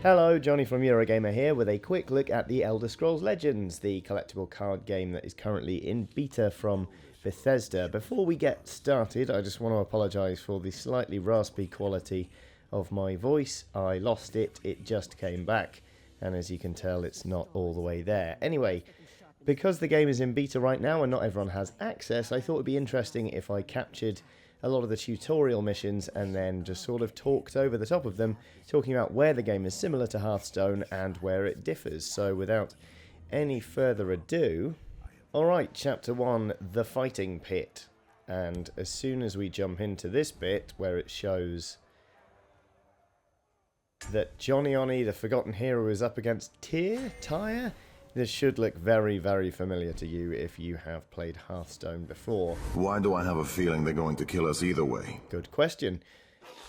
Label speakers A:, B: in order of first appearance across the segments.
A: Hello, Johnny from Eurogamer here with a quick look at the Elder Scrolls Legends, the collectible card game that is currently in beta from Bethesda. Before we get started, I just want to apologise for the slightly raspy quality of my voice. I lost it, it just came back, and as you can tell, it's not all the way there. Anyway, because the game is in beta right now and not everyone has access, I thought it would be interesting if I captured a lot of the tutorial missions and then just sort of talked over the top of them, talking about where the game is similar to Hearthstone and where it differs. So without any further ado, alright, Chapter 1, The Fighting Pit. And as soon as we jump into this bit where it shows that Johnny, the Forgotten Hero, is up against Tyre, this should look very, very familiar to you if you have played Hearthstone before.
B: Why do I have a feeling they're going to kill us either way?
A: Good question.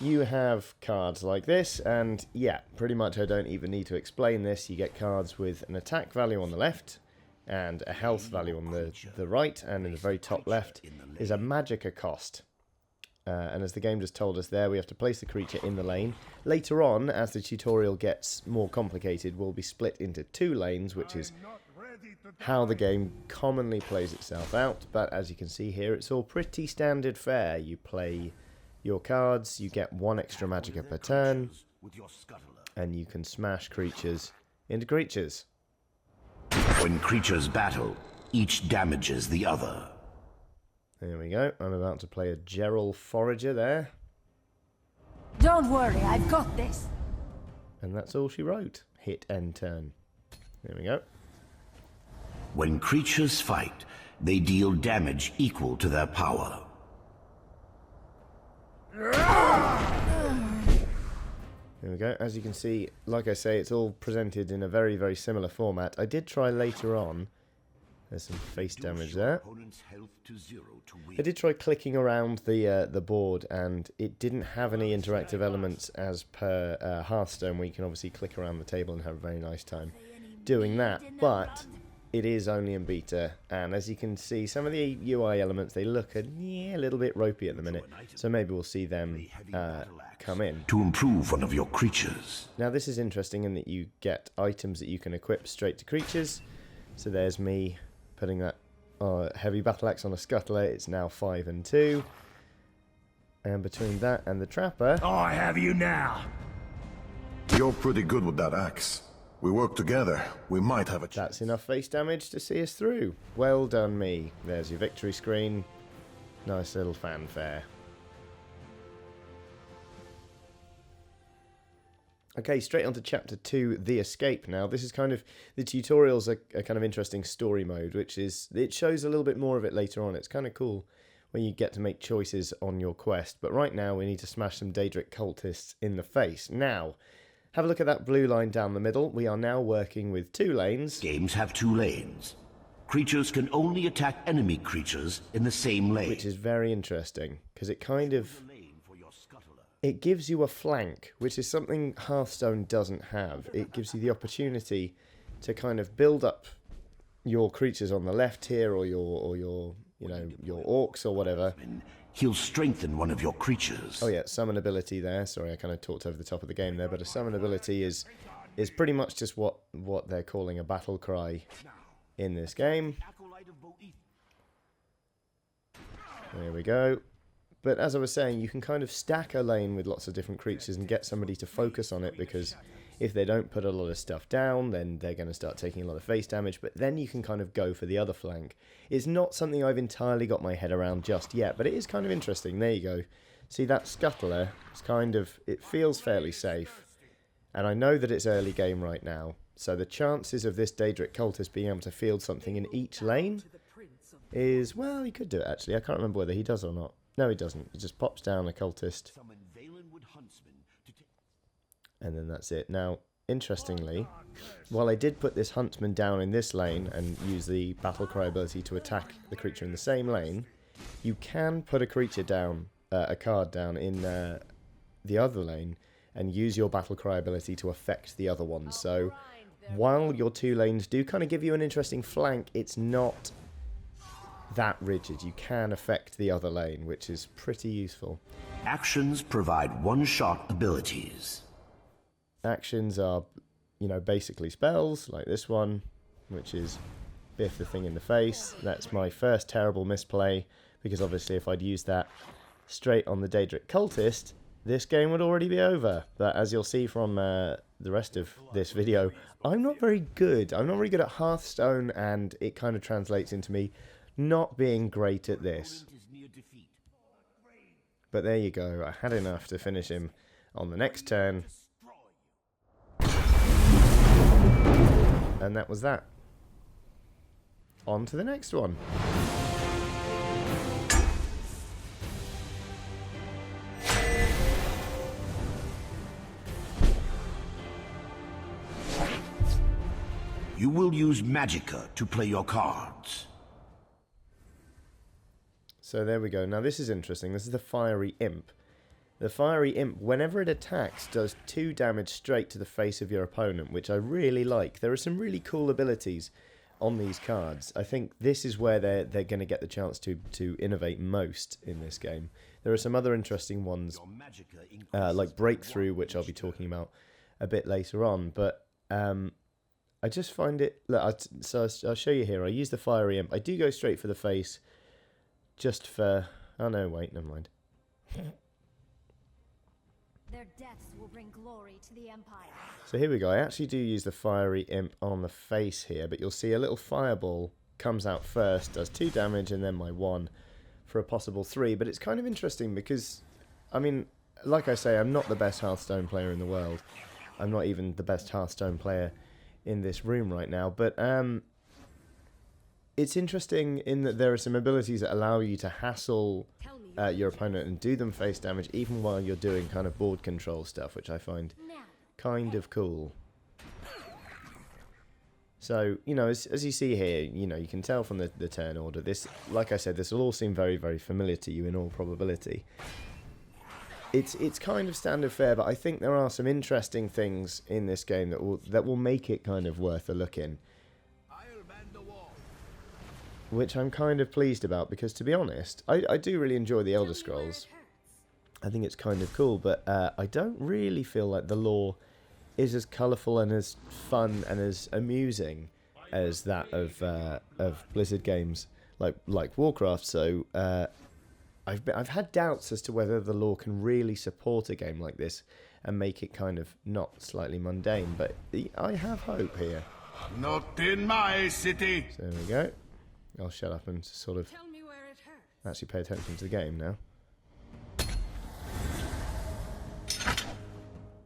A: You have cards like this, and yeah, pretty much I don't even need to explain this. You get cards with an attack value on the left, and a health value on the right, and in the very top left is a magicka cost. And as the game just told us there, we have to place the creature in the lane. Later on, as the tutorial gets more complicated, we'll be split into 2 lanes, which is how the game commonly plays itself out. But as you can see here, it's all pretty standard fare. You play your cards, you get 1 extra magicka per turn, and you can smash creatures into creatures.
C: When creatures battle, each damages the other.
A: There we go. I'm about to play a Gerald Forager there.
D: Don't worry, I've got this.
A: And that's all she wrote. Hit end turn. There we go.
C: When creatures fight, they deal damage equal to their power.
A: There we go. As you can see, like I say, it's all presented in a very, very similar format. I did try later on. There's some face damage there. I did try clicking around the board, and it didn't have any interactive elements as per Hearthstone, where you can obviously click around the table and have a very nice time doing that. But it is only in beta, and as you can see, some of the UI elements, they look a little bit ropey at the minute. So maybe we'll see them come in.
C: To improve one of your creatures.
A: Now this is interesting in that you get items that you can equip straight to creatures. So there's me putting that heavy battle axe on a scuttler. It's now 5 and 2. And between that and the trapper...
E: I have you now!
B: You're pretty good with that axe. We work together. We might have a chance.
A: That's enough face damage to see us through. Well done, me. There's your victory screen. Nice little fanfare. Okay, straight on to Chapter 2, The Escape now. This is kind of, the tutorial's a kind of interesting story mode, which is, it shows a little bit more of it later on. It's kind of cool when you get to make choices on your quest. But right now, we need to smash some Daedric cultists in the face. Now, have a look at that blue line down the middle. We are now working with 2 lanes.
C: Games have 2 lanes. Creatures can only attack enemy creatures in the same lane.
A: Which is very interesting, because it kind of... it gives you a flank, which is something Hearthstone doesn't have. It gives you the opportunity to kind of build up your creatures on the left here, or your you know, your orcs or whatever.
C: He'll strengthen one of your creatures.
A: Oh yeah, summon ability there. Sorry, I kind of talked over the top of the game there, but a summon ability is pretty much just what they're calling a battle cry in this game. There we go. But as I was saying, you can kind of stack a lane with lots of different creatures and get somebody to focus on it, because if they don't put a lot of stuff down, then they're going to start taking a lot of face damage, but then you can kind of go for the other flank. It's not something I've entirely got my head around just yet, but it is kind of interesting. There you go. See, that scuttler, it's kind of, it feels fairly safe, and I know that it's early game right now, so the chances of this Daedric cultist being able to field something in each lane is, well, he could do it actually. I can't remember whether he does or not. No, he doesn't. He just pops down a cultist. And then that's it. Now, interestingly, while I did put this huntsman down in this lane and use the battle cry ability to attack the creature in the same lane, you can put a creature down, a card down in the other lane, and use your battle cry ability to affect the other one. So, while your 2 lanes do kind of give you an interesting flank, it's not that rigid. You can affect the other lane, which is pretty useful.
C: Actions provide one-shot abilities.
A: actions are, you know, basically spells, like this one, which is biff the thing in the face. That's my first terrible misplay, because obviously if I'd used that straight on the Daedric Cultist, this game would already be over. But as you'll see from the rest of this video, I'm not very good. I'm not very good at Hearthstone, and it kind of translates into me not being great at this. But there you go. I had enough to finish him on the next turn. And that was that. On to the next one.
C: You will use Magicka to play your cards.
A: So there we go. Now this is interesting. This is the Fiery Imp. The Fiery Imp, whenever it attacks, does 2 damage straight to the face of your opponent, which I really like. There are some really cool abilities on these cards. I think this is where they're going to get the chance to innovate most in this game. There are some other interesting ones, like Breakthrough, which I'll be talking about a bit later on, but I just find it... Look, so I'll show you here. I use the Fiery Imp. I do go straight for the face, just for... Oh no, wait, never mind.
D: Their deaths will bring glory to the Empire.
A: So here we go. I actually do use the Fiery Imp on the face here, but you'll see a little fireball comes out first, does 2 damage, and then my 1 for a possible 3. But it's kind of interesting because, I mean, like I say, I'm not the best Hearthstone player in the world. I'm not even the best Hearthstone player in this room right now, but it's interesting in that there are some abilities that allow you to hassle your opponent and do them face damage even while you're doing kind of board control stuff, which I find kind of cool. So, you know, as you see here, you know, you can tell from the turn order, this, like I said, this will all seem very, very familiar to you in all probability. It's kind of standard fare, but I think there are some interesting things in this game that will make it kind of worth a look in, which I'm kind of pleased about, because to be honest, I do really enjoy the Elder Scrolls. I think it's kind of cool, but I don't really feel like the lore is as colourful and as fun and as amusing as that of Blizzard games like Warcraft. So I've had doubts as to whether the lore can really support a game like this and make it kind of not slightly mundane, but I have hope here.
E: Not in my city.
A: So there we go. I'll shut up and sort of actually pay attention to the game now.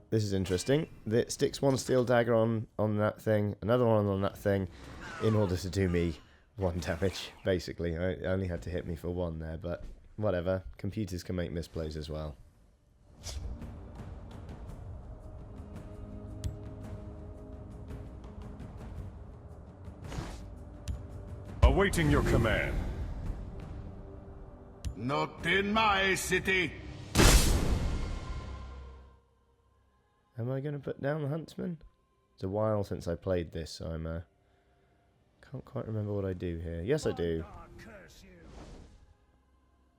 A: This is interesting. It sticks 1 steel dagger on that thing, another one on that thing, in order to do me 1 damage, basically. It only had to hit me for 1 there, but whatever. Computers can make misplays as well.
E: Awaiting your command. Not in my city.
A: Am I going to put down the Huntsman? It's a while since I played this, so I'm can't quite remember what I do here. Yes, I do.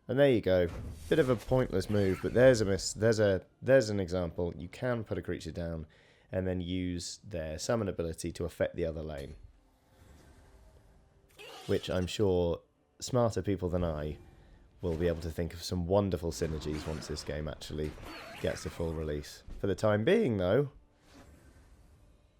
A: And there you go. Bit of a pointless move, but there's an example. You can put a creature down and then use their summon ability to affect the other lane, which I'm sure smarter people than I will be able to think of some wonderful synergies once this game actually gets a full release. For the time being, though,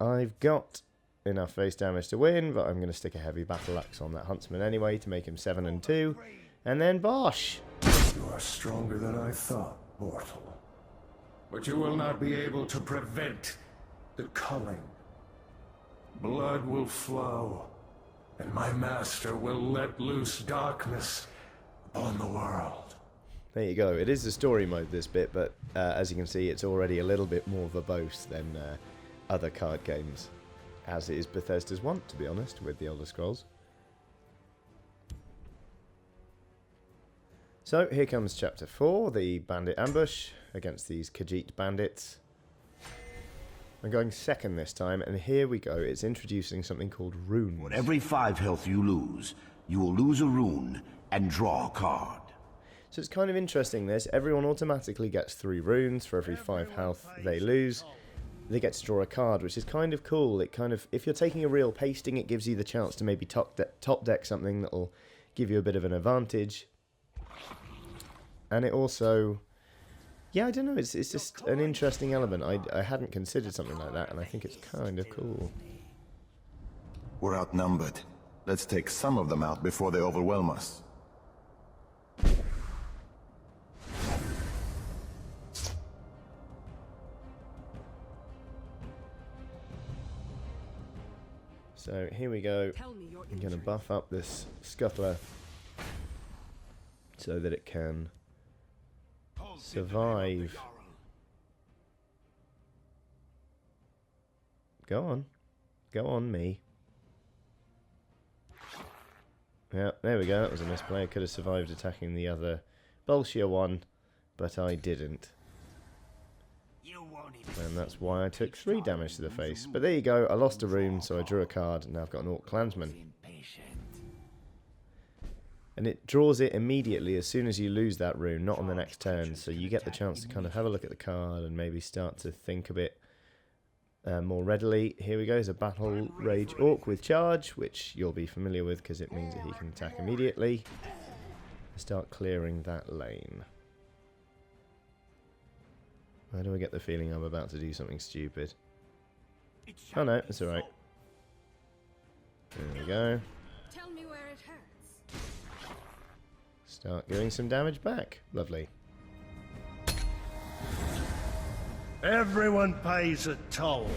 A: I've got enough face damage to win, but I'm going to stick a heavy battle axe on that Huntsman anyway to make him 7 and 2, and then bosh!
F: You are stronger than I thought, mortal. But you will not be able to prevent the culling. Blood will flow, and my master will let loose darkness upon the world.
A: There you go. It is the story mode, this bit, but as you can see, it's already a little bit more verbose than other card games, as it is Bethesda's want, to be honest, with the Elder Scrolls. So, here comes Chapter 4, the Bandit Ambush, against these Khajiit bandits. I'm going second this time, and here we go. It's introducing something called runes.
C: For every 5 health you will lose a rune and draw a card.
A: So it's kind of interesting this. Everyone automatically gets 3 runes for every 5 health they lose. they get to draw a card, which is kind of cool. It kind of, if you're taking a real pasting, it gives you the chance to maybe top deck something that'll give you a bit of an advantage. And it also, yeah, I don't know, it's just an interesting element. I hadn't considered something like that, and I think it's kind of cool.
B: We're outnumbered. Let's take some of them out before they overwhelm us.
A: So here we go. I'm going to buff up this scuttler so that it can survive. Go on, me. Yeah, there we go. That was a misplay. I could have survived attacking the other Bolshia one, but I didn't. And that's why I took 3 damage to the face. But there you go. I lost a rune, so I drew a card, and now I've got an Orc Clansman. And it draws it immediately as soon as you lose that rune, not on the next turn. So you get the chance to kind of have a look at the card and maybe start to think a bit more readily. Here we go. Is a Battle Rage Orc with charge, which you'll be familiar with because it means that he can attack immediately. Start clearing that lane. Why do I get the feeling I'm about to do something stupid? Oh no, it's alright. There we go.
D: Tell me where it hurts.
A: Start getting some damage back. Lovely.
G: Everyone pays a toll.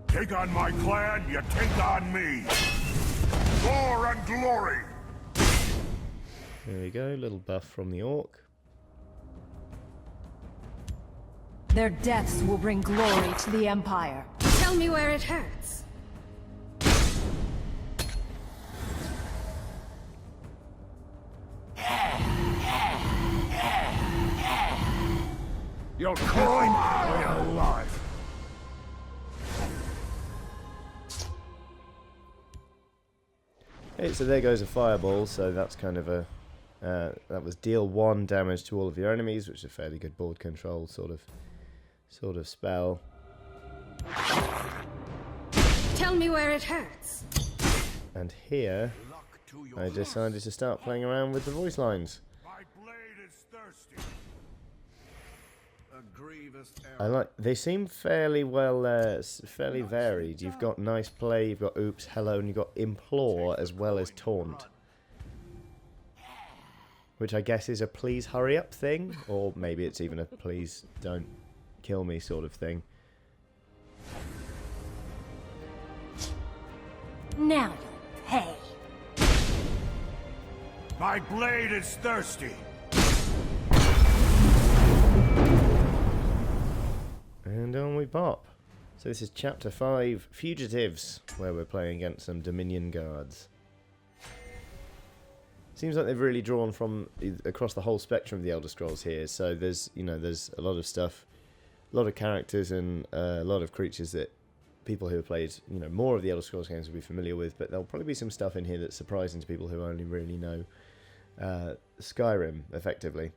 E: Take on my clan, you take on me. War and glory.
A: There we go. Little buff from the Orc.
D: Their deaths will bring glory to the Empire. Tell me where it hurts.
F: Your coin or your life.
A: Okay, so there goes a fireball. So that's kind of a that was deal 1 damage to all of your enemies, which is a fairly good board control sort of spell.
D: Tell me where it hurts.
A: And here, I decided to start playing around with the voice lines.
E: My blade is thirsty.
F: A grievous
A: They seem fairly well, fairly varied. You've got nice play, you've got oops, hello, and you've got implore as well as taunt, which I guess is a please hurry up thing, or maybe it's even a please don't kill me sort of thing.
D: Now you'll pay.
E: My blade is thirsty.
A: And on we pop. So this is Chapter 5, Fugitives, where we're playing against some Dominion guards. Seems like they've really drawn from across the whole spectrum of the Elder Scrolls here. So there's a lot of stuff, a lot of characters, and a lot of creatures that people who have played more of the Elder Scrolls games will be familiar with. But there'll probably be some stuff in here that's surprising to people who only really know Skyrim effectively.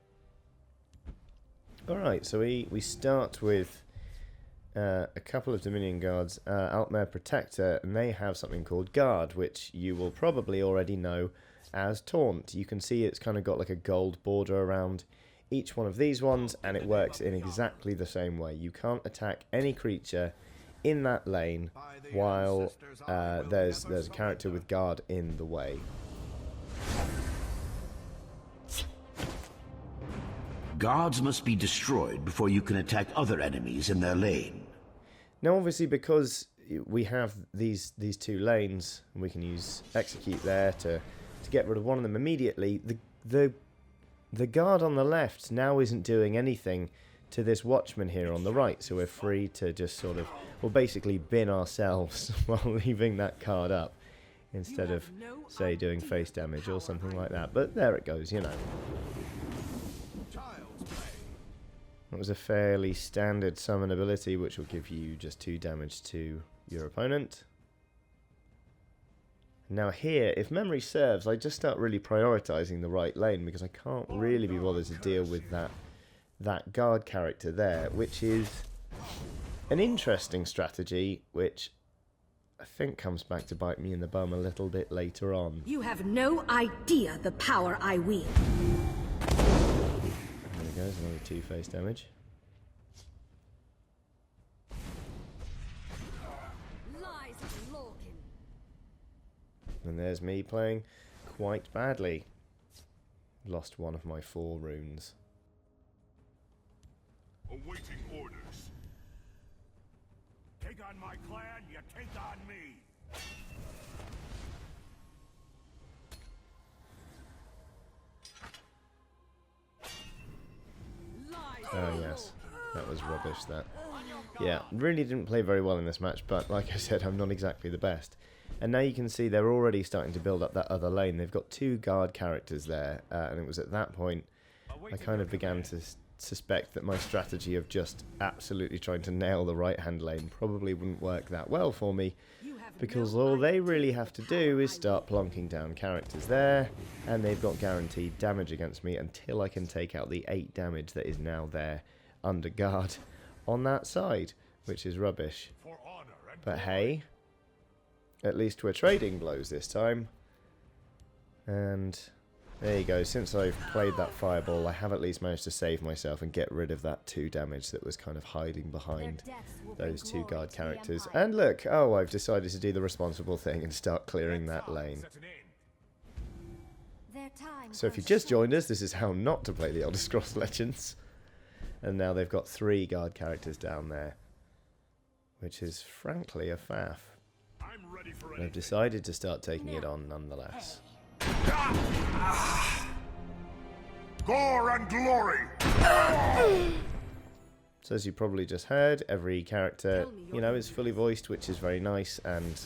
A: All right, so we start with a couple of Dominion guards, Altmare Protector, and they have something called Guard, which you will probably already know as Taunt. You can see it's kind of got like a gold border around each one of these ones, and it works in exactly the same way. You can't attack any creature in that lane while there's a character with Guard in the way.
C: Guards must be destroyed before you can attack other enemies in their lane.
A: Now, obviously, because we have these 2 lanes, and we can use Execute there to get rid of one of them immediately, the guard on the left now isn't doing anything to this watchman here on the right, so we're free to just sort of, well, basically bin ourselves while leaving that card up, instead of, say, doing face damage or something like that. But there it goes, That was a fairly standard summon ability, which will give you just 2 damage to your opponent. Now here, if memory serves, I just start really prioritising the right lane, because I can't really be bothered to deal with that guard character there, which is an interesting strategy, which I think comes back to bite me in the bum a little bit later on.
G: You have no idea the power I wield.
A: There goes another 2 face damage.
G: Lies of Lorcan.
A: And there's me playing quite badly. Lost one of my 4 runes.
E: Awaiting orders. Take on my clan, you take on me.
A: Oh yes, that was rubbish that. Yeah, really didn't play very well in this match, but like I said, I'm not exactly the best. And now you can see they're already starting to build up that other lane. They've got 2 guard characters there, and it was at that point I kind of began to suspect that my strategy of just absolutely trying to nail the right-hand lane probably wouldn't work that well for me, because all they really have to do is start plonking down characters there, and they've got guaranteed damage against me until I can take out the 8 damage that is now there under guard on that side, which is rubbish. But hey, at least we're trading blows this time. And there you go, since I've played that fireball, I have at least managed to save myself and get rid of that 2 damage that was kind of hiding behind those 2 guard characters. And look, oh, I've decided to do the responsible thing and start clearing that lane. So if you just joined us, this is how not to play the Elder Scrolls Legends. And now they've got 3 guard characters down there, which is frankly a faff. And I've decided to start taking it on nonetheless.
E: Gore and glory!
A: So as you probably just heard, every character, you know, is fully voiced, which is very nice, and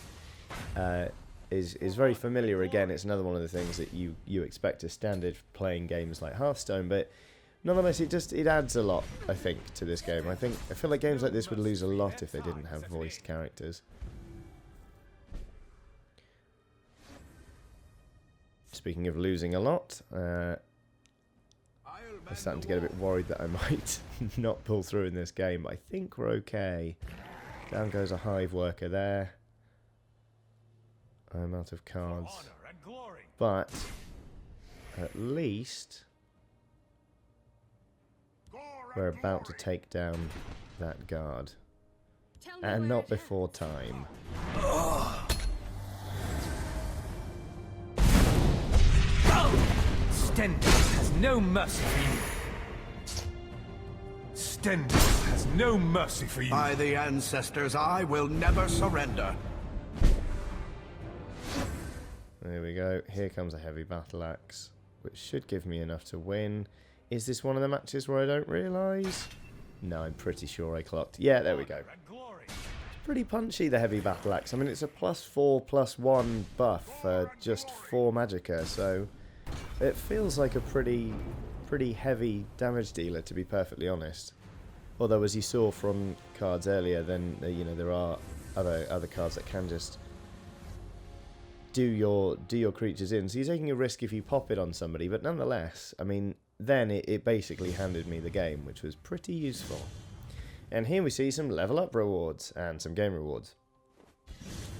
A: is very familiar. Again, it's another one of the things that you expect as standard playing games like Hearthstone, but nonetheless, it adds a lot, I think, to this game. I feel like games like this would lose a lot if they didn't have voiced characters. Speaking of losing a lot, I'm starting to get a bit worried that I might not pull through in this game, but I think we're okay. Down goes a hive worker there. I'm out of cards. But at least we're about to take down that guard. And not before time.
H: Stendarr has no mercy for you. Stendarr has no mercy for you.
C: By the ancestors, I will never surrender.
A: There we go. Here comes a heavy battle axe, which should give me enough to win. Is this one of the matches where I don't realise? No, I'm pretty sure I clocked. Yeah, there we go. It's pretty punchy, the heavy battle axe. I mean, it's a +4/+1 buff for just 4 magicka, so it feels like a pretty heavy damage dealer, to be perfectly honest. Although, as you saw from cards earlier, then you know there are other cards that can just do your creatures in. So you're taking a risk if you pop it on somebody, but nonetheless, I mean, then it basically handed me the game, which was pretty useful. And here we see some level up rewards and some game rewards.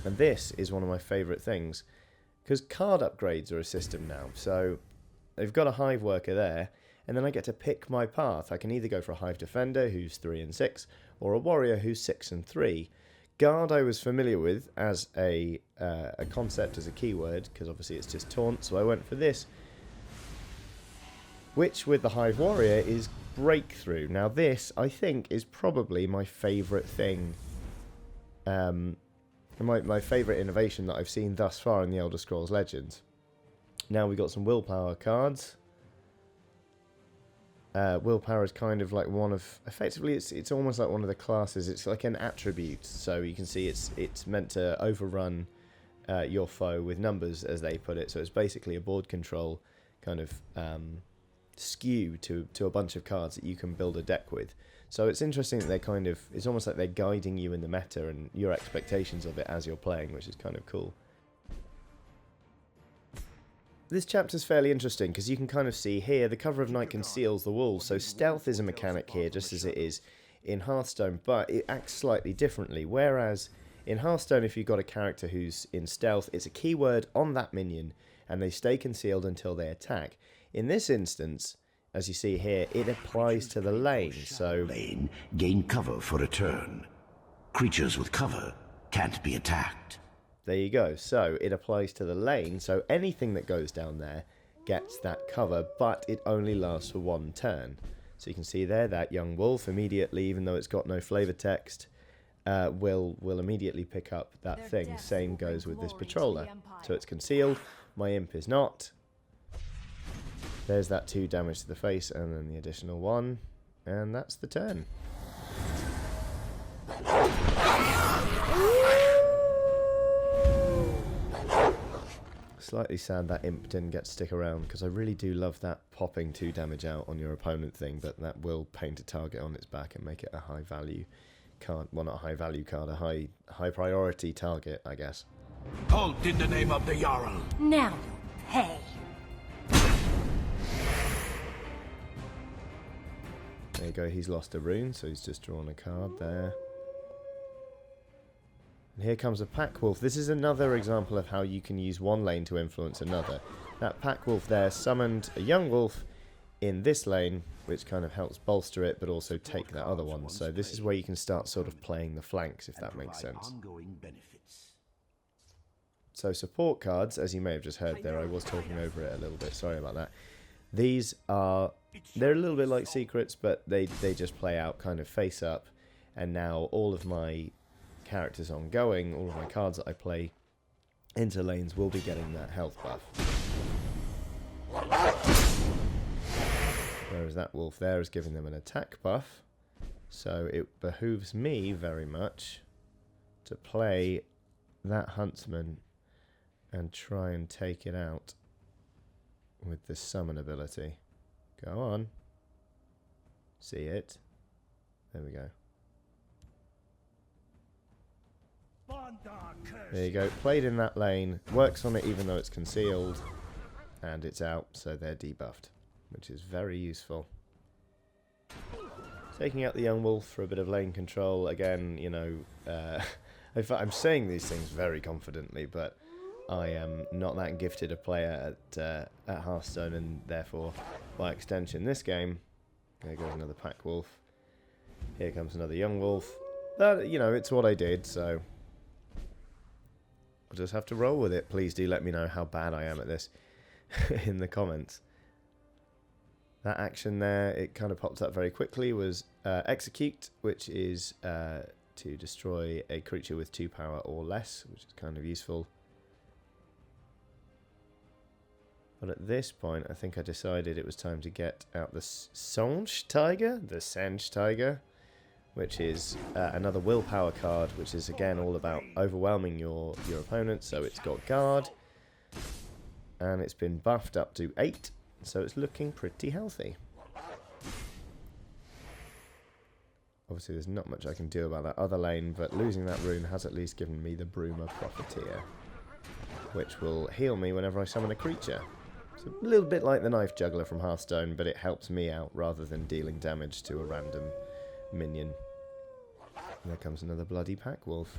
A: And this is one of my favourite things, because card upgrades are a system now. So they've got a hive worker there, and then I get to pick my path. I can either go for a hive defender who's 3 and 6, or a warrior who's 6 and 3. Guard I was familiar with as a concept, as a keyword, because obviously it's just taunt, so I went for this, which with the hive warrior is breakthrough. Now this, I think, is probably my favourite thing, my favourite innovation that I've seen thus far in the Elder Scrolls Legends. Now we've got some willpower cards. Willpower is kind of like one of, effectively it's almost like one of the classes. It's like an attribute, so you can see it's meant to overrun your foe with numbers, as they put it. So it's basically a board control kind of skew to a bunch of cards that you can build a deck with. So it's interesting that they're kind of, it's almost like they're guiding you in the meta and your expectations of it as you're playing, which is kind of cool. This chapter's fairly interesting because you can kind of see here the cover of night conceals the wolves, so stealth is a mechanic here just as it is in Hearthstone, but it acts slightly differently. Whereas in Hearthstone, if you've got a character who's in stealth, it's a keyword on that minion and they stay concealed until they attack. In this instance, as you see here, it applies to the lane, so
C: Lane, gain cover for a turn. Creatures with cover can't be attacked.
A: there you go. So it applies to the lane, so anything that goes down there gets that cover, but it only lasts for one turn. So you can see there, that young wolf immediately, even though it's got no flavor text, will immediately pick up that thing. Same goes with this patroller. So it's concealed, my imp is not. There's that 2 damage to the face, and then the additional 1, and that's the turn. Slightly sad that imp didn't get to stick around, because I really do love that popping 2 damage out on your opponent thing, but that will paint a target on its back and make it a high value card. Well, not a high value card, a high priority target, I guess.
E: Halt in the name of the Jarl.
G: Now you'll pay.
A: There you go, he's lost a rune, so he's just drawn a card there. And here comes a pack wolf. This is another example of how you can use one lane to influence another. That pack wolf there summoned a young wolf in this lane, which kind of helps bolster it, but also take that other one. So this is where you can start sort of playing the flanks, if that makes sense. So support cards, as you may have just heard there, I was talking over it a little bit, sorry about that. These are, they're a little bit like secrets, but they just play out kind of face up, and now all of my characters ongoing, all of my cards that I play into lanes will be getting that health buff. Whereas that wolf there is giving them an attack buff, so it behooves me very much to play that huntsman and try and take it out with the summon ability. Go on. See it. There we go. There you go. Played in that lane. Works on it even though it's concealed. And it's out, so they're debuffed, which is very useful. Taking out the young wolf for a bit of lane control. Again, you know, I'm saying these things very confidently, but I am not that gifted a player at Hearthstone, and therefore, by extension, this game. There goes another pack wolf. Here comes another young wolf. You know, it's what I did, so I'll just have to roll with it. Please do let me know how bad I am at this in the comments. That action there, it kind of popped up very quickly, was execute, which is to destroy a creature with 2 power or less, which is kind of useful. But at this point, I think I decided it was time to get out the Senge Tiger, which is another willpower card, which is again all about overwhelming your opponent. So it's got guard, and it's been buffed up to 8, so it's looking pretty healthy. Obviously, there's not much I can do about that other lane, but losing that rune has at least given me the Bruma Profiteer, which will heal me whenever I summon a creature. It's a little bit like the Knife Juggler from Hearthstone, but it helps me out rather than dealing damage to a random minion. And there comes another bloody pack wolf.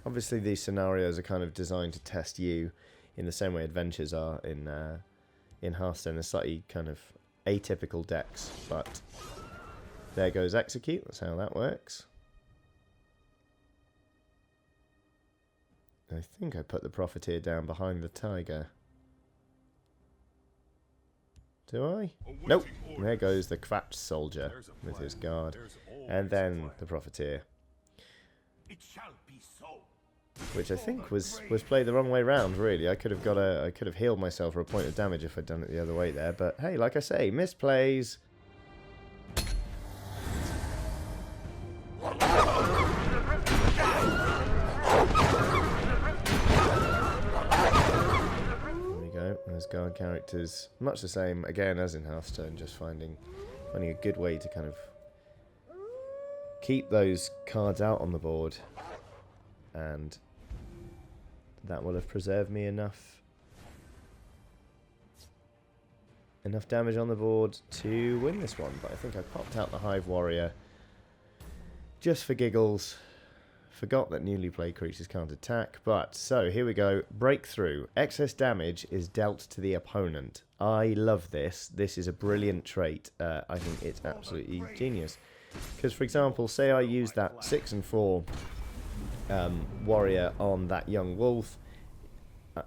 A: Obviously, these scenarios are kind of designed to test you in the same way adventures are in Hearthstone. They're slightly kind of atypical decks, but there goes execute. That's how that works. I think I put the Profiteer down behind the tiger. Do I? Nope. There goes the Quatch Soldier with his guard. And then the Profiteer. Which I think was played the wrong way round, really. I could have healed myself for a point of damage if I'd done it the other way there. But hey, like I say, misplays. as guard characters. Much the same, again, as in Hearthstone, just finding a good way to kind of keep those cards out on the board, and that will have preserved me enough damage on the board to win this one. But I think I popped out the Hive Warrior just for giggles. Forgot that newly played creatures can't attack. But, so, here we go. Breakthrough. Excess damage is dealt to the opponent. I love this. This is a brilliant trait. I think it's absolutely genius. Because, for example, say I use that 6 and 4 warrior on that young wolf.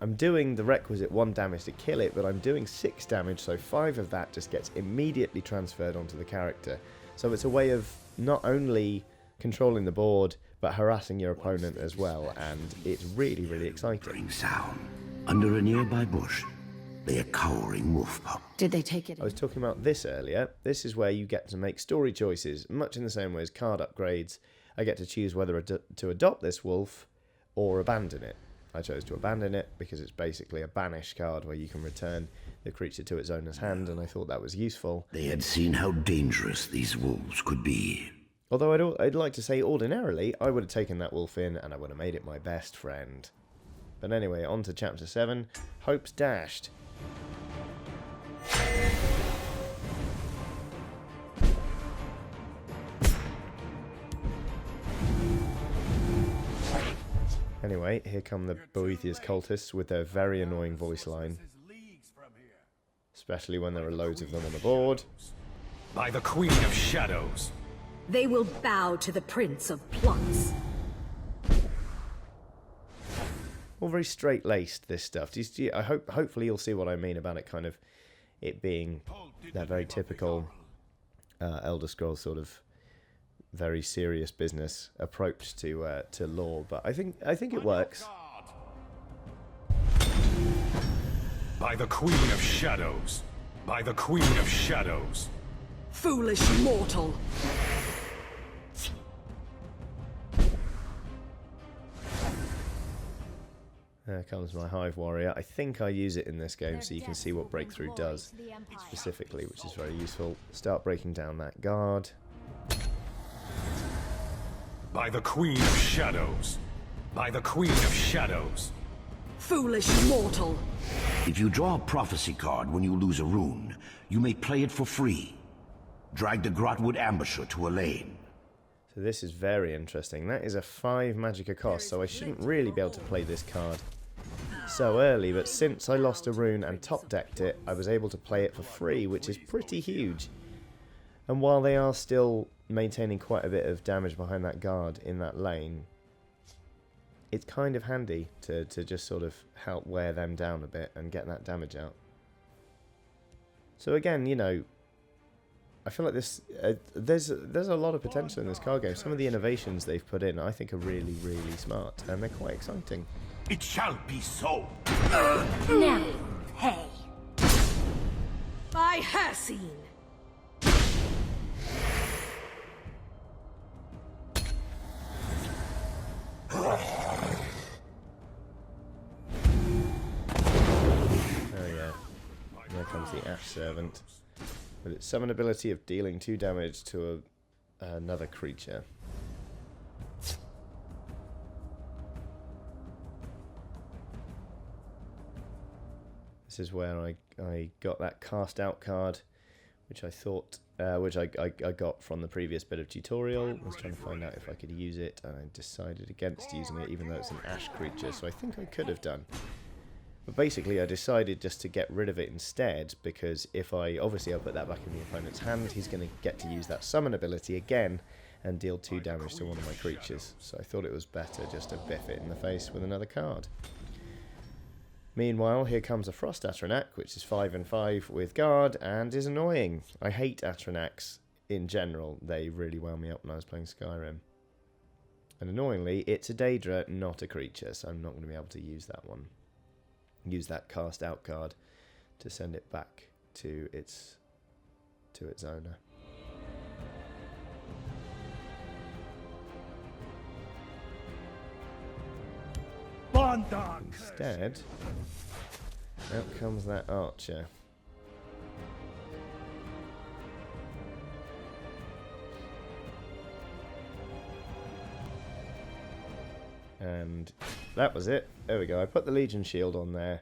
A: I'm doing the requisite 1 damage to kill it, but I'm doing 6 damage, so 5 of that just gets immediately transferred onto the character. So it's a way of not only controlling the board, but harassing your opponent as well, and it's really, really exciting.
C: Sound. Under a nearby bush lay a cowering wolf pup.
D: Did they take it?
A: I was talking about this earlier. This is where you get to make story choices, much in the same way as card upgrades. I get to choose whether to adopt this wolf or abandon it. I chose to abandon it because it's basically a banish card where you can return the creature to its owner's hand, and I thought that was useful.
C: They had seen how dangerous these wolves could be.
A: Although I'd like to say ordinarily I would have taken that wolf in and I would have made it my best friend. But anyway, on to Chapter 7, Hopes Dashed. Anyway, here come the Boethius Cultists with their very annoying voice line. Especially when there are loads of them on the board.
H: By the Queen of Shadows.
G: They will bow to the Prince of Plots.
A: All very straight-laced, this stuff. Hopefully you'll see what I mean about it kind of it being that very typical Elder Scrolls sort of very serious business approach to lore, but I think it works.
H: By the Queen of Shadows. By the Queen of Shadows.
G: Foolish mortal.
A: There comes my Hive Warrior. I think I use it in this game so you can see what Breakthrough does specifically, which is very useful. Start breaking down that guard.
H: By the Queen of Shadows. By the Queen of Shadows.
G: Foolish mortal.
C: If you draw a prophecy card when you lose a rune, you may play it for free. Drag the Grotwood Ambusher to a lane.
A: So this is very interesting. That is a 5 magicka cost, so I shouldn't really be able to play this card so early, but since I lost a rune and top decked it, I was able to play it for free, which is pretty huge. And while they are still maintaining quite a bit of damage behind that guard in that lane, it's kind of handy to just sort of help wear them down a bit and get that damage out. So again, you know, I feel like this there's a lot of potential in this card game. Some of the innovations they've put in I think are really, really smart, and they're quite exciting.
E: It shall be so.
G: Now, hey. By Hersine.
A: Oh yeah, there comes the Ash Servant with its summon ability of dealing 2 damage to another creature. This is where I got that cast out card, which I thought, which I got from the previous bit of tutorial. I was trying to find out if I could use it, and I decided against using it, even though it's an Ash creature, so I think I could have done. But basically, I decided just to get rid of it instead, because if I'll put that back in the opponent's hand, he's going to get to use that summon ability again and deal 2 damage to one of my creatures. So I thought it was better just to biff it in the face with another card. Meanwhile, here comes a Frost Atronach, which is 5 and 5 with guard and is annoying. I hate Atronachs in general. They really wound me up when I was playing Skyrim. And annoyingly, it's a Daedra, not a creature, so I'm not going to be able to use that one. Use that cast out card to send it back to its owner. Instead, Out comes that archer. And that was it. There we go. I put the Legion shield on there.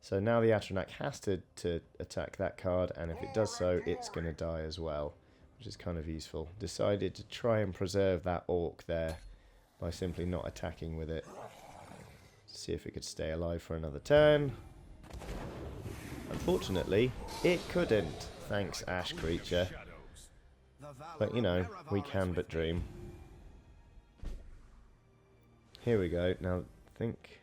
A: So now the Atronach has to attack that card, and if it does so, it's going to die as well, which is kind of useful. Decided to try and preserve that orc there by simply not attacking with it. See if it could stay alive for another turn. Unfortunately, it couldn't, thanks Ash Creature. But you know, we can but dream. Here we go. Now, think.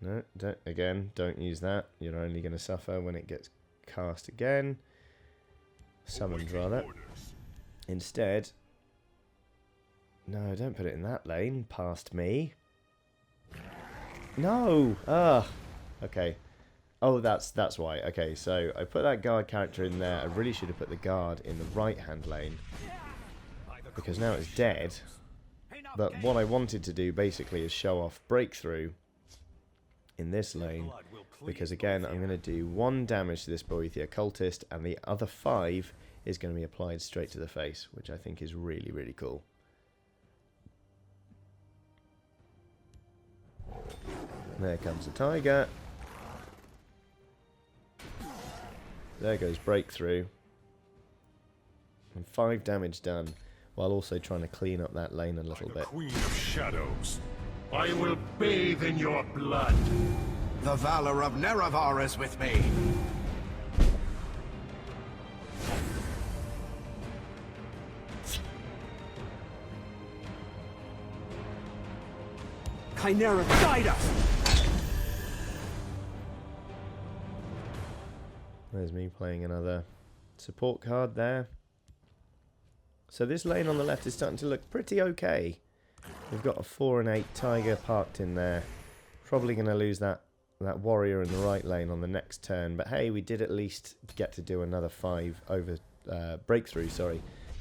A: No, don't use that. You're only going to suffer when it gets cast again. Summoned, rather. Instead. No, don't put it in that lane. Past me. No! Ah! Okay. Oh, that's why. Okay, so I put that guard character in there. I really should have put the guard in the right-hand lane, because now it's dead. But what I wanted to do basically is show off breakthrough in this lane, because again I'm going to do 1 damage to this Boethia cultist, and the other 5 is going to be applied straight to the face, which I think is really, really cool. There comes the tiger. There goes breakthrough. And 5 damage done, while also trying to clean up that lane a little bit.
E: Queen of Shadows, I will bathe in your blood.
I: The valor of Nerevar is with me. Chimera, guide us!
A: There's me playing another support card there. So this lane on the left is starting to look pretty okay. We've got a 4 and 8 tiger parked in there. Probably going to lose that warrior in the right lane on the next turn. But hey, we did at least get to do another 5 over breakthrough,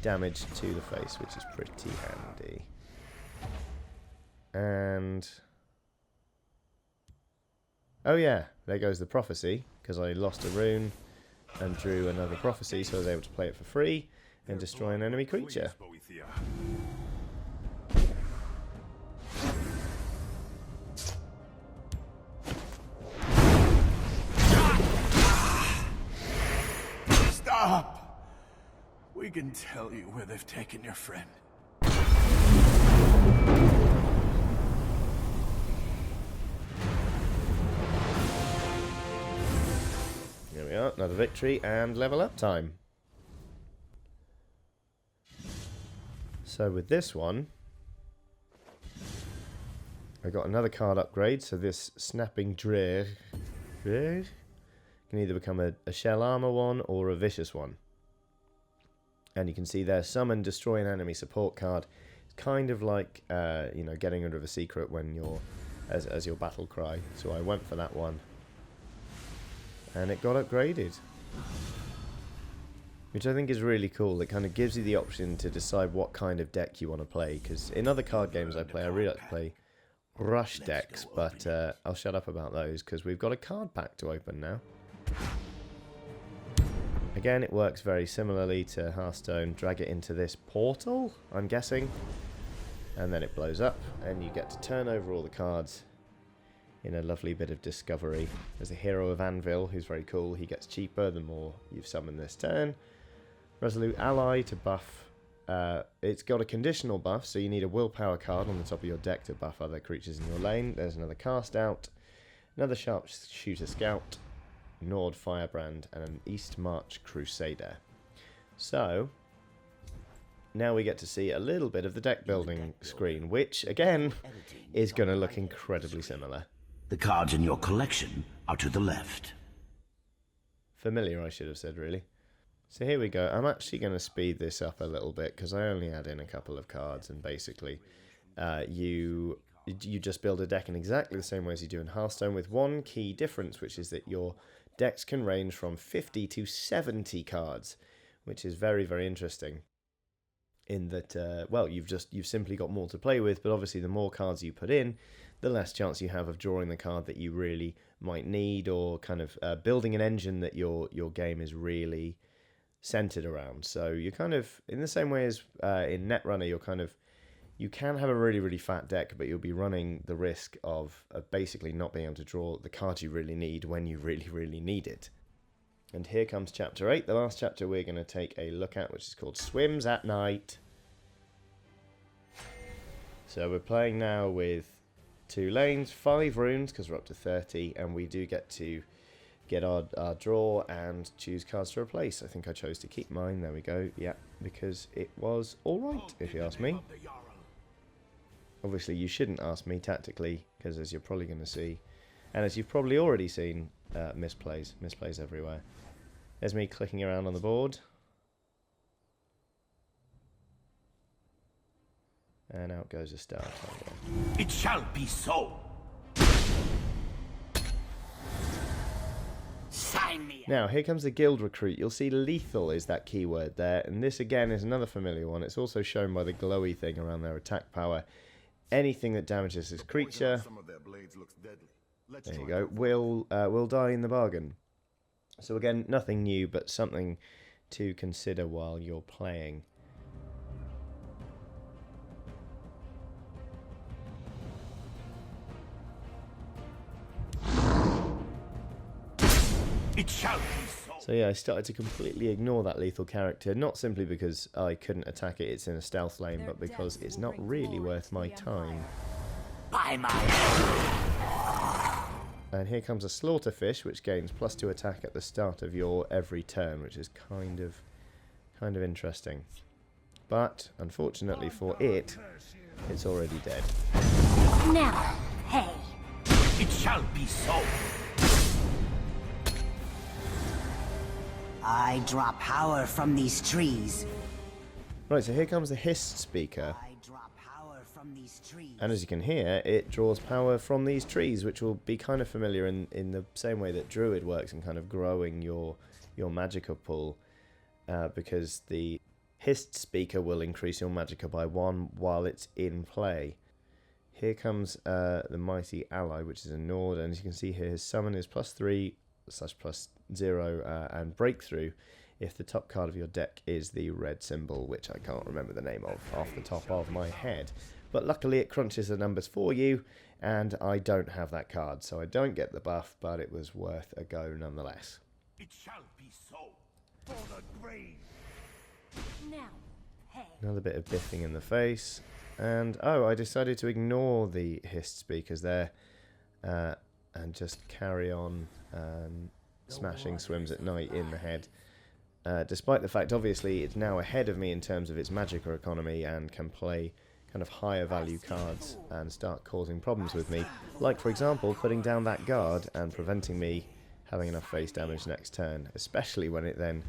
A: damage to the face, which is pretty handy. And oh yeah, there goes the prophecy, because I lost a rune and drew another prophecy, so I was able to play it for free and destroy an enemy creature.
I: Stop! We can tell you where they've taken your friend.
A: There we are, another victory and level up time. So with this one, I got another card upgrade. So this snapping Dreer can either become a shell armor one or a vicious one. And you can see there, summon, destroy an enemy support card. It's kind of like you know, getting rid of a secret when you're as your battle cry. So I went for that one, and it got upgraded, which I think is really cool. It kind of gives you the option to decide what kind of deck you want to play, because in other card games I really like to play rush decks, but I'll shut up about those because we've got a card pack to open now. Again, it works very similarly to Hearthstone. Drag it into this portal, I'm guessing, and then it blows up, and you get to turn over all the cards in a lovely bit of discovery. There's a Hero of Anvil, who's very cool. He gets cheaper the more you've summoned this turn. Resolute Ally to buff. It's got a conditional buff, so you need a willpower card on the top of your deck to buff other creatures in your lane. There's another Cast Out, another Sharpshooter Scout, Nord Firebrand, and an East March Crusader. So now we get to see a little bit of the deck building screen, which again is going to look incredibly similar.
C: The cards in your collection are to the left.
A: Familiar, I should have said, really. So here we go. I'm actually going to speed this up a little bit because I only add in a couple of cards, and basically you just build a deck in exactly the same way as you do in Hearthstone, with one key difference, which is that your decks can range from 50 to 70 cards, which is very, very interesting. in that, well, you've simply got more to play with, but obviously the more cards you put in, the less chance you have of drawing the card that you really might need, or kind of building an engine that your game is really centered around. So you're kind of, in the same way as in Netrunner, you can have a really, really fat deck, but you'll be running the risk of basically not being able to draw the card you really need when you really, really need it. And here comes Chapter 8, the last chapter we're going to take a look at, which is called Swims at Night. So we're playing now with 2 lanes, 5 runes, because we're up to 30, and we do get to get our draw and choose cards to replace. I think I chose to keep mine, there we go, yeah, because it was alright, if you ask me. Obviously you shouldn't ask me tactically, because as you're probably going to see, and as you've probably already seen, misplays everywhere. There's me clicking around on the board. And out goes a star tiger.
C: It shall be so. Sign me.
A: Now, here comes the guild recruit. You'll see lethal is that keyword there, and this again is another familiar one. It's also shown by the glowy thing around their attack power. Anything that damages this creature, there you go, will die in the bargain. So again, nothing new, but something to consider while you're playing.
C: It shall be so.
A: So yeah, I started to completely ignore that lethal character, not simply because I couldn't attack it, it's in a stealth lane, but because it's not really worth my time.
C: By my...
A: And here comes a Slaughterfish, which gains +2 attack at the start of your every turn, which is kind of interesting. But unfortunately for it, it's already dead.
G: Now, hey.
C: It shall be so.
J: I draw power from these trees.
A: Right, so here comes the Hist Speaker.
J: I draw power from these trees.
A: And as you can hear, it draws power from these trees, which will be kind of familiar in the same way that Druid works in kind of growing your Magicka pool, because the Hist Speaker will increase your Magicka by 1 while it's in play. Here comes the Mighty Ally, which is a Nord, and as you can see here, his summon is +3/+0 and Breakthrough if the top card of your deck is the red symbol, which I can't remember the name of off the top of my head. But luckily it crunches the numbers for you, and I don't have that card, so I don't get the buff, but it was worth a go nonetheless.
C: It shall be so.
E: For the grave.
G: Now, hey.
A: Another bit of biffing in the face, and oh, I decided to ignore the Hist Speakers there, and just carry on smashing Swims at Night in the head. Despite the fact, obviously, it's now ahead of me in terms of its Magicka economy and can play kind of higher value cards and start causing problems with me. Like, for example, putting down that guard and preventing me having enough face damage next turn, especially when it then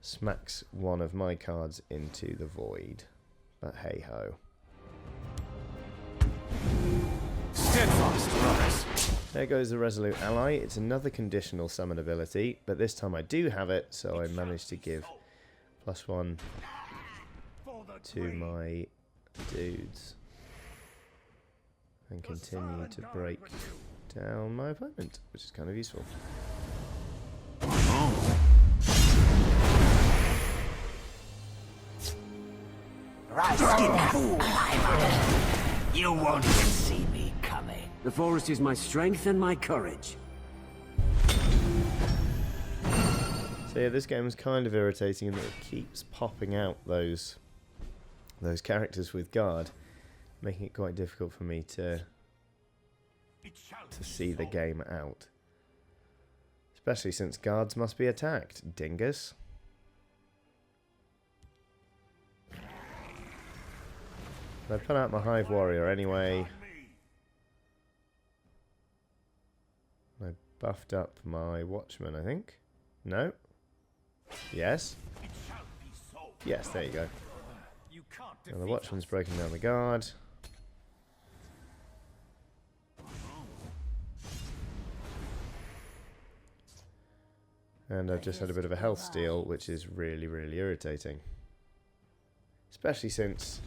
A: smacks one of my cards into the void. But hey-ho.
H: Steadfast, brothers.
A: There goes the Resolute Ally. It's another conditional summon ability, but this time I do have it, so I managed to give +1 to my dudes and continue to break down my opponent, which is kind of useful.
J: Right, fool!
C: You won't even see me coming.
K: The forest is my strength and my courage.
A: So yeah, this game is kind of irritating in that it keeps popping out those characters with guard, making it quite difficult for me to see the game out. Especially since guards must be attacked, dingus. I put out my Hive Warrior anyway. I buffed up my Watchman, I think. No? Yes? Yes, there you go. Now the Watchman's breaking down the guard. And I've just had a bit of a health steal, which is really, really irritating. especially since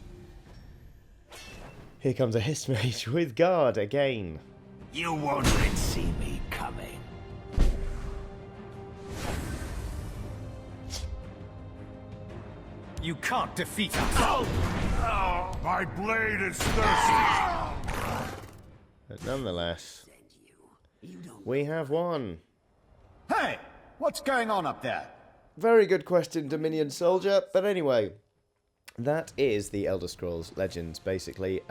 A: here comes a Hist Mage with Guard again.
C: You won't see me coming.
H: You can't defeat us!
E: Oh, my blade is thirsty!
A: But nonetheless, we have won.
L: Hey! What's going on up there?
A: Very good question, Dominion Soldier. But anyway, that is the Elder Scrolls Legends, basically.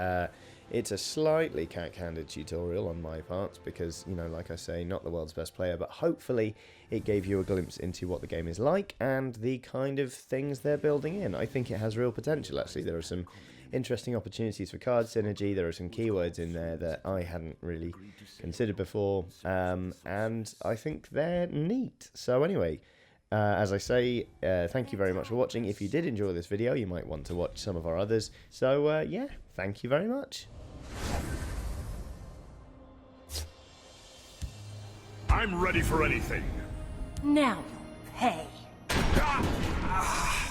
A: It's a slightly cat-handed tutorial on my part because, you know, like I say, not the world's best player, but hopefully it gave you a glimpse into what the game is like and the kind of things they're building in. I think it has real potential, actually. There are some interesting opportunities for card synergy. There are some keywords in there that I hadn't really considered before, and I think they're neat. So anyway, as I say, thank you very much for watching. If you did enjoy this video, you might want to watch some of our others. So yeah, thank you very much.
E: I'm ready for anything.
D: Now you'll pay.
E: Ah!